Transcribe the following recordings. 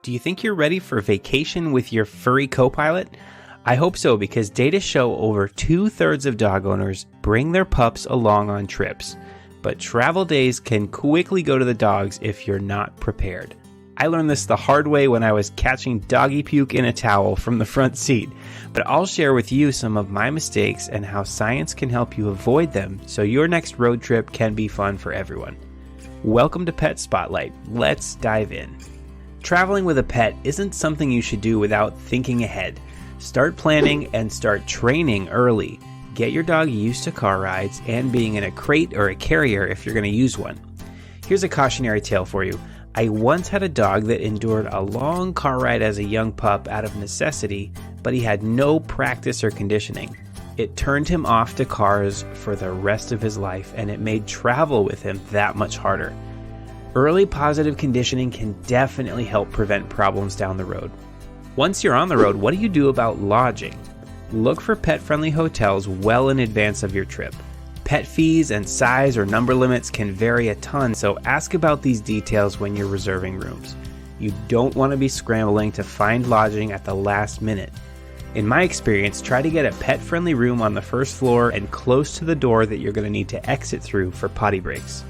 Do you think you're ready for vacation with your furry co-pilot? I hope so, because data show over 2/3 of dog owners bring their pups along on trips. But travel days can quickly go to the dogs if you're not prepared. I learned this the hard way when I was catching doggy puke in a towel from the front seat. But I'll share with you some of my mistakes and how science can help you avoid them so your next road trip can be fun for everyone. Welcome to Pet Spotlight. Let's dive in. Traveling with a pet isn't something you should do without thinking ahead. Start planning and start training early. Get your dog used to car rides and being in a crate or a carrier if you're going to use one. Here's a cautionary tale for you. I once had a dog that endured a long car ride as a young pup out of necessity, but he had no practice or conditioning. It turned him off to cars for the rest of his life, and it made travel with him that much harder. Early positive conditioning can definitely help prevent problems down the road. Once you're on the road, what do you do about lodging? Look for pet-friendly hotels well in advance of your trip. Pet fees and size or number limits can vary a ton, so ask about these details when you're reserving rooms. You don't want to be scrambling to find lodging at the last minute. In my experience, try to get a pet-friendly room on the first floor and close to the door that you're going to need to exit through for potty breaks.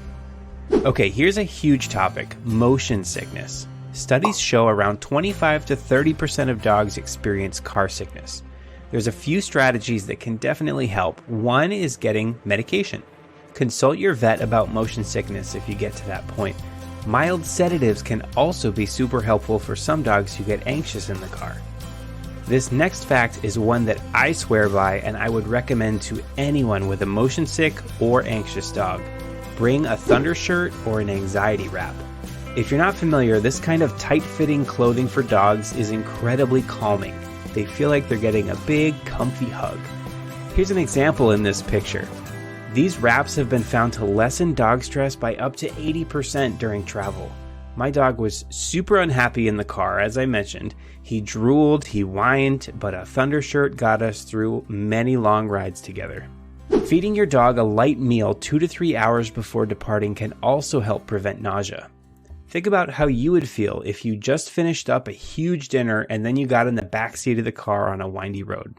Okay, here's a huge topic: motion sickness. Studies show around 25 to 30% of dogs experience car sickness. There's a few strategies that can definitely help. One is getting medication. Consult your vet about motion sickness if you get to that point. Mild sedatives can also be super helpful for some dogs who get anxious in the car. This next fact is one that I swear by and I would recommend to anyone with a motion sick or anxious dog. Bring a Thundershirt or an anxiety wrap. If you're not familiar, this kind of tight-fitting clothing for dogs is incredibly calming. They feel like they're getting a big, comfy hug. Here's an example in this picture. These wraps have been found to lessen dog stress by up to 80% during travel. My dog was super unhappy in the car, as I mentioned. He drooled, he whined, but a Thundershirt got us through many long rides together. Feeding your dog a light meal 2 to 3 hours before departing can also help prevent nausea. Think about how you would feel if you just finished up a huge dinner and then you got in the backseat of the car on a windy road.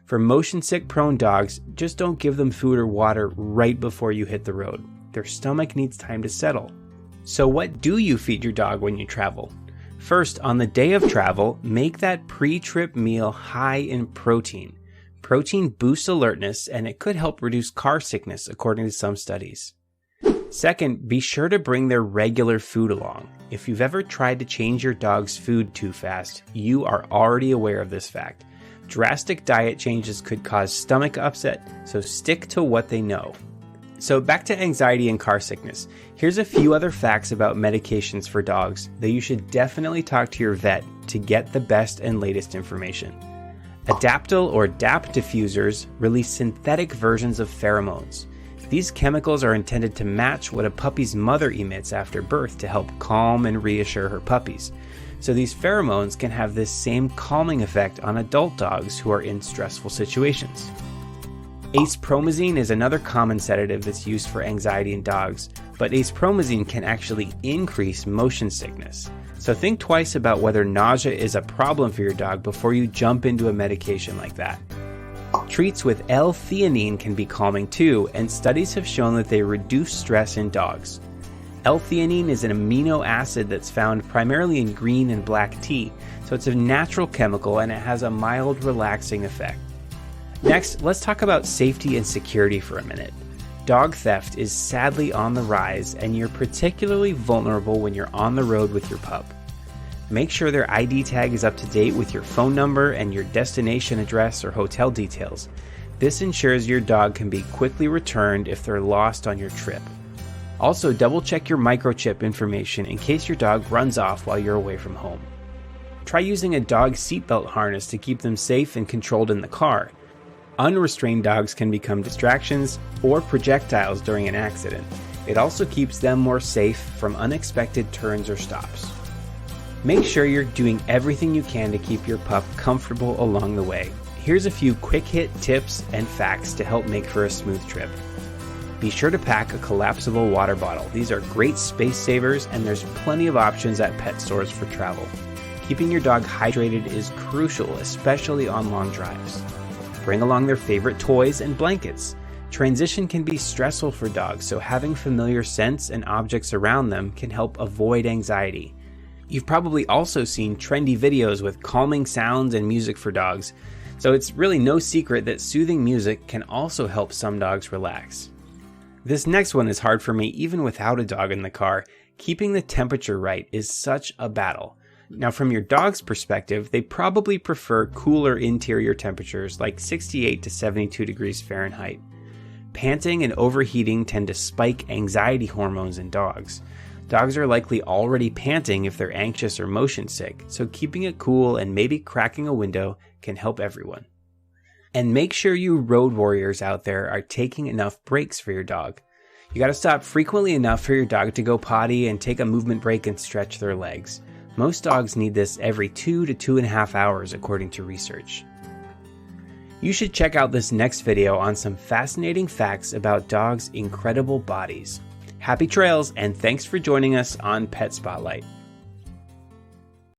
For motion sick prone dogs, just don't give them food or water right before you hit the road. Their stomach needs time to settle. So what do you feed your dog when you travel? First, on the day of travel, make that pre-trip meal high in protein. Protein boosts alertness and it could help reduce car sickness according to some studies. Second, be sure to bring their regular food along. If you've ever tried to change your dog's food too fast, you are already aware of this fact. Drastic diet changes could cause stomach upset, so stick to what they know. So back to anxiety and car sickness. Here's a few other facts about medications for dogs that you should definitely talk to your vet to get the best and latest information. Adaptil or DAP diffusers release synthetic versions of pheromones. These chemicals are intended to match what a puppy's mother emits after birth to help calm and reassure her puppies. So these pheromones can have this same calming effect on adult dogs who are in stressful situations. Acepromazine is another common sedative that's used for anxiety in dogs, but acepromazine can actually increase motion sickness. So think twice about whether nausea is a problem for your dog before you jump into a medication like that. Treats with L-theanine can be calming too, and studies have shown that they reduce stress in dogs. L-theanine is an amino acid that's found primarily in green and black tea, so it's a natural chemical and it has a mild relaxing effect. Next, let's talk about safety and security for a minute. Dog theft is sadly on the rise, and you're particularly vulnerable when you're on the road with your pup. Make sure their ID tag is up to date with your phone number and your destination address or hotel details. This ensures your dog can be quickly returned if they're lost on your trip. Also, double check your microchip information in case your dog runs off while you're away from home. Try using a dog seatbelt harness to keep them safe and controlled in the car. Unrestrained dogs can become distractions or projectiles during an accident. It also keeps them more safe from unexpected turns or stops. Make sure you're doing everything you can to keep your pup comfortable along the way. Here's a few quick hit tips and facts to help make for a smooth trip. Be sure to pack a collapsible water bottle. These are great space savers and there's plenty of options at pet stores for travel. Keeping your dog hydrated is crucial, especially on long drives. Bring along their favorite toys and blankets. Transition can be stressful for dogs, so having familiar scents and objects around them can help avoid anxiety. You've probably also seen trendy videos with calming sounds and music for dogs, so it's really no secret that soothing music can also help some dogs relax. This next one is hard for me even without a dog in the car. Keeping the temperature right is such a battle. Now, from your dog's perspective, they probably prefer cooler interior temperatures like 68 to 72 degrees Fahrenheit. Panting and overheating tend to spike anxiety hormones in dogs. Dogs are likely already panting if they're anxious or motion sick, so keeping it cool and maybe cracking a window can help everyone. And make sure you road warriors out there are taking enough breaks for your dog. You gotta stop frequently enough for your dog to go potty and take a movement break and stretch their legs. Most dogs need this every 2 to 2.5 hours according to research. You should check out this next video on some fascinating facts about dogs' incredible bodies. Happy trails, and thanks for joining us on Pet Spotlight.